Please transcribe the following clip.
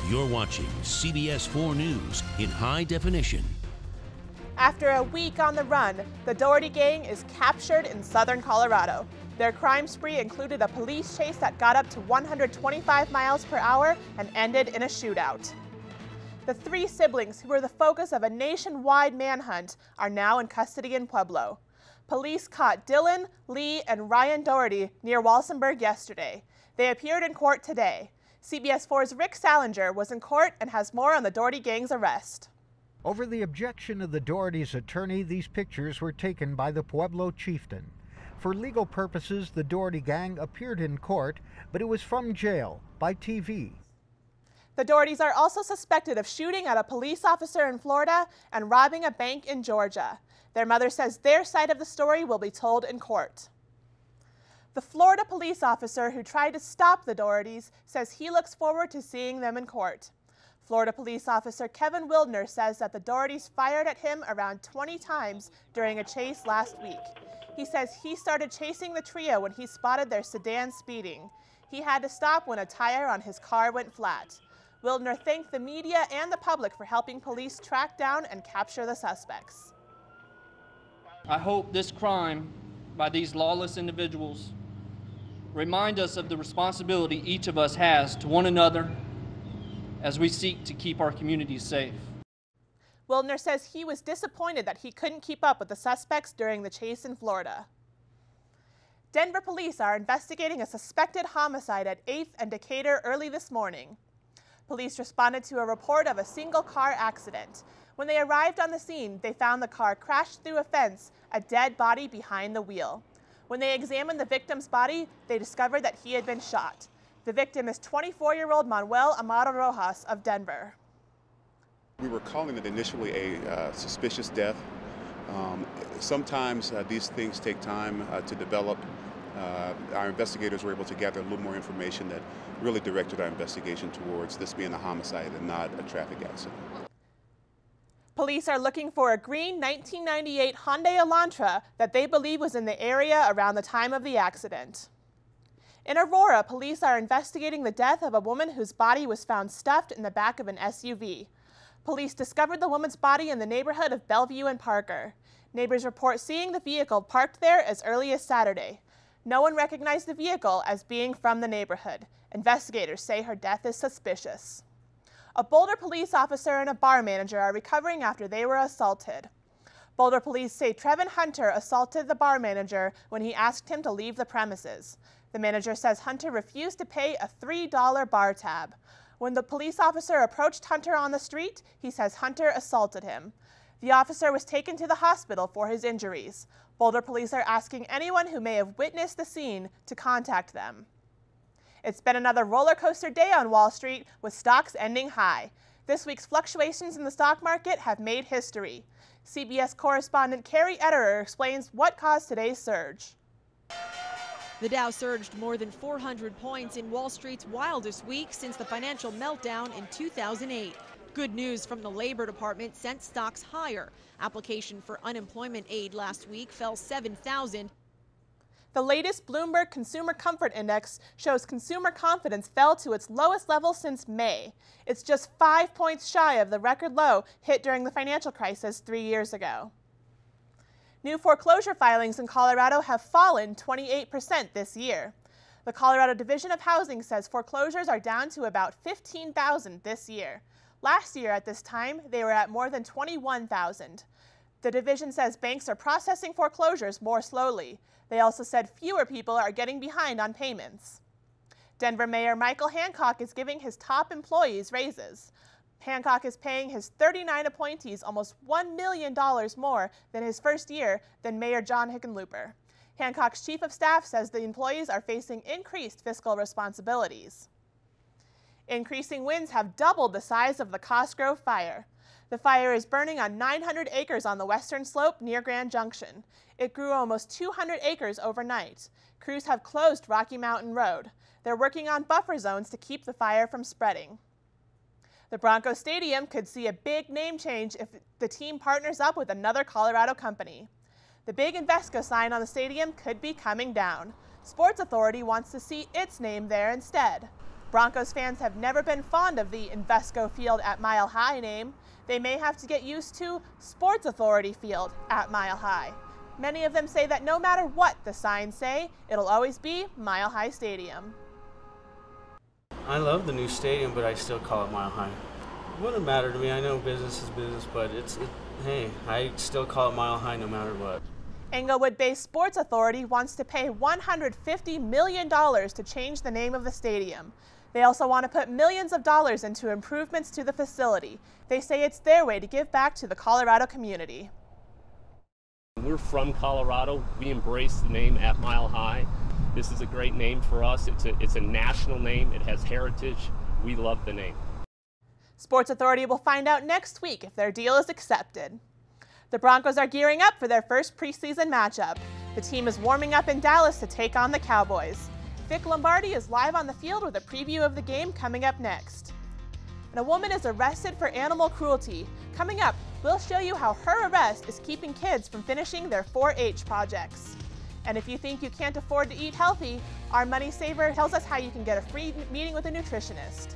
You're watching CBS 4 News in high definition. After a week on the run, the Doherty gang is captured in southern Colorado. Their crime spree included a police chase that got up to 125 miles per hour and ended in a shootout. The three siblings who were the focus of a nationwide manhunt are now in custody in Pueblo. Police caught Dylan, Lee, and Ryan Doherty near Walsenburg yesterday. They appeared in court today. CBS 4's Rick Salinger was in court and has more on the Doherty gang's arrest. Over the objection of the Doherty's attorney, these pictures were taken by the Pueblo chieftain. For legal purposes, the Doherty gang appeared in court, but it was from jail by TV. The Dohertys are also suspected of shooting at a police officer in Florida and robbing a bank in Georgia. Their mother says their side of the story will be told in court. The Florida police officer who tried to stop the Dohertys says he looks forward to seeing them in court. Florida police officer Kevin Wildner says that the Dohertys fired at him around 20 times during a chase last week. He says he started chasing the trio when he spotted their sedan speeding. He had to stop when a tire on his car went flat. Wildner thanked the media and the public for helping police track down and capture the suspects. I hope this crime by these lawless individuals remind us of the responsibility each of us has to one another as we seek to keep our communities safe. Wildner says he was disappointed that he couldn't keep up with the suspects during the chase in Florida. Denver police are investigating a suspected homicide at 8th and Decatur early this morning. Police responded to a report of a single-car accident. When they arrived on the scene, they found the car crashed through a fence, a dead body behind the wheel. When they examined the victim's body, they discovered that he had been shot. The victim is 24-year-old Manuel Amado Rojas of Denver. We were calling it initially a suspicious death. Sometimes these things take time to develop. Our investigators were able to gather a little more information that really directed our investigation towards this being a homicide and not a traffic accident. Police are looking for a green 1998 Hyundai Elantra that they believe was in the area around the time of the accident. In Aurora, police are investigating the death of a woman whose body was found stuffed in the back of an SUV. Police discovered the woman's body in the neighborhood of Bellevue and Parker. Neighbors report seeing the vehicle parked there as early as Saturday. No one recognized the vehicle as being from the neighborhood. Investigators say her death is suspicious. A Boulder police officer and a bar manager are recovering after they were assaulted. Boulder police say Trevin Hunter assaulted the bar manager when he asked him to leave the premises. The manager says Hunter refused to pay a $3 bar tab. When the police officer approached Hunter on the street, he says Hunter assaulted him. The officer was taken to the hospital for his injuries. Boulder police are asking anyone who may have witnessed the scene to contact them. It's been another roller coaster day on Wall Street, with stocks ending high. This week's fluctuations in the stock market have made history. CBS correspondent Carrie Ederer explains what caused today's surge. The Dow surged more than 400 points in Wall Street's wildest week since the financial meltdown in 2008. Good news from the Labor Department sent stocks higher. Application for unemployment aid last week fell 7,000. The latest Bloomberg Consumer Comfort Index shows consumer confidence fell to its lowest level since May. It's just 5 points shy of the record low hit during the financial crisis 3 years ago. New foreclosure filings in Colorado have fallen 28% this year. The Colorado Division of Housing says foreclosures are down to about 15,000 this year. Last year at this time, they were at more than 21,000. The division says banks are processing foreclosures more slowly. They also said fewer people are getting behind on payments. Denver Mayor Michael Hancock is giving his top employees raises. Hancock is paying his 39 appointees almost $1 million more than his first year than Mayor John Hickenlooper. Hancock's chief of staff says the employees are facing increased fiscal responsibilities. Increasing winds have doubled the size of the Cosgrove fire. The fire is burning on 900 acres on the western slope near Grand Junction. It grew almost 200 acres overnight. Crews have closed Rocky Mountain Road. They're working on buffer zones to keep the fire from spreading. The Broncos Stadium could see a big name change if the team partners up with another Colorado company. The big Invesco sign on the stadium could be coming down. Sports Authority wants to see its name there instead. Broncos fans have never been fond of the Invesco Field at Mile High name. They may have to get used to Sports Authority Field at Mile High. Many of them say that no matter what the signs say, it'll always be Mile High Stadium. I love the new stadium, but I still call it Mile High. It wouldn't matter to me. I know business is business, but hey, I still call it Mile High no matter what. Englewood-based Sports Authority wants to pay $150 million to change the name of the stadium. They also want to put millions of dollars into improvements to the facility. They say it's their way to give back to the Colorado community. We're from Colorado. We embrace the name at Mile High. This is a great name for us. It's a national name. It has heritage. We love the name. Sports Authority will find out next week if their deal is accepted. The Broncos are gearing up for their first preseason matchup. The team is warming up in Dallas to take on the Cowboys. Vic Lombardi is live on the field with a preview of the game coming up next. And a woman is arrested for animal cruelty. Coming up, we'll show you how her arrest is keeping kids from finishing their 4-H projects. And if you think you can't afford to eat healthy, our Money Saver tells us how you can get a free meeting with a nutritionist.